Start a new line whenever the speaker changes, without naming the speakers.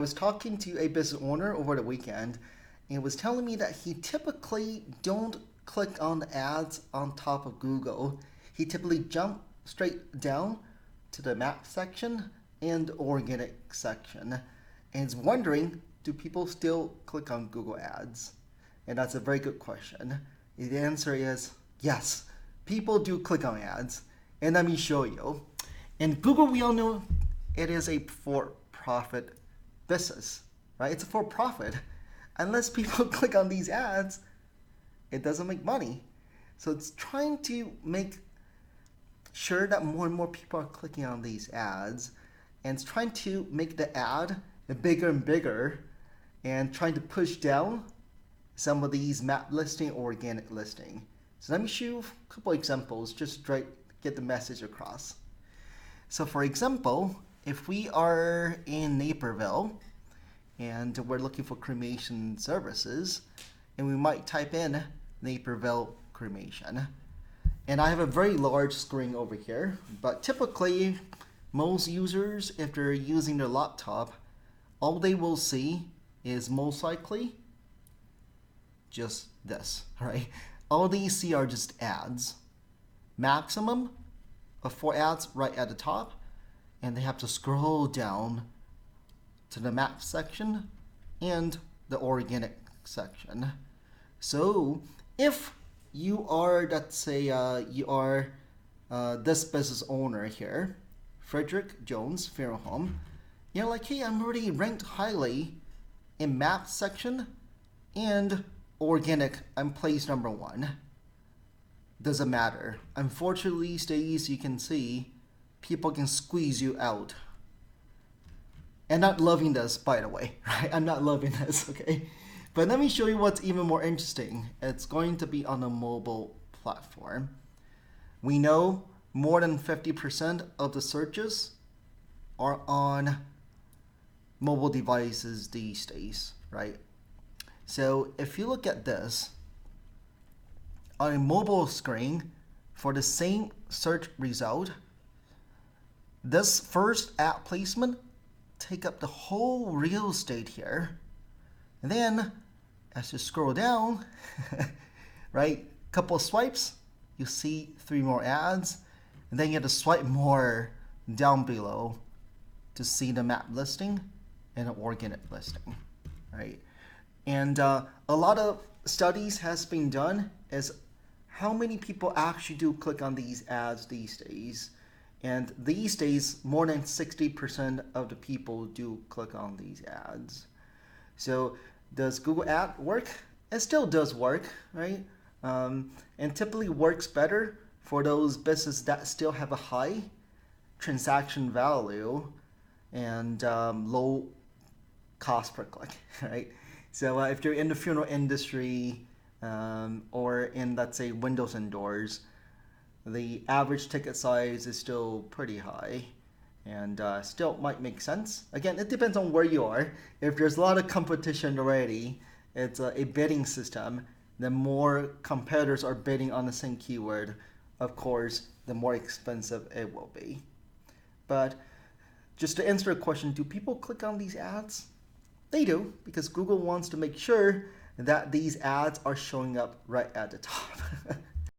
Was talking to a business owner over the weekend and was telling me that he typically don't click on ads on top of Google. He typically jump straight down to the map section and organic section and is wondering, do people still click on Google ads? And that's a very good question. The answer is yes, people do click on ads, and let me show you. In Google, we all know it is a for-profit business, right? It's a for-profit. Unless people click on these ads, it doesn't make money. So it's trying to make sure that more and more people are clicking on these ads, and it's trying to make the ad bigger and bigger, and trying to push down some of these map listing or organic listing. So let me show you a couple examples just to get the message across. So for example, if we are in Naperville and we're looking for cremation services, and we might type in Naperville cremation. And I have a very large screen over here, but typically most users, if they're using their laptop, all they will see is most likely just this, right? All these see are just ads. Maximum of 4 ads right at the top, and they have to scroll down to the map section and the organic section. So if you are, let's say you are this business owner here, Frederick Jones Funeral Home, you're like, hey, I'm already ranked highly in map section and organic, I'm placed number 1. Doesn't matter. Unfortunately, these days you can see people can squeeze you out. And not loving this, by the way, right? I'm not loving this, okay? But let me show you what's even more interesting. It's going to be on a mobile platform. We know more than 50% of the searches are on mobile devices these days, right? So if you look at this, on a mobile screen, for the same search result, this first ad placement take up the whole real estate here. And then as you scroll down, right, couple of swipes, you see 3 more ads, and then you have to swipe more down below to see the map listing and an organic listing, right? And a lot of studies has been done as how many people actually do click on these ads these days. And these days, more than 60% of the people do click on these ads. So does Google Ad work? It still does work, right? And typically works better for those businesses that still have a high transaction value and low cost per click, right? So if you're in the funeral industry or in, let's say, windows and doors, the average ticket size is still pretty high and still might make sense. Again, it depends on where you are. If there's a lot of competition already, it's a bidding system, the more competitors are bidding on the same keyword, of course, the more expensive it will be. But just to answer the question, do people click on these ads? They do, because Google wants to make sure that these ads are showing up right at the top.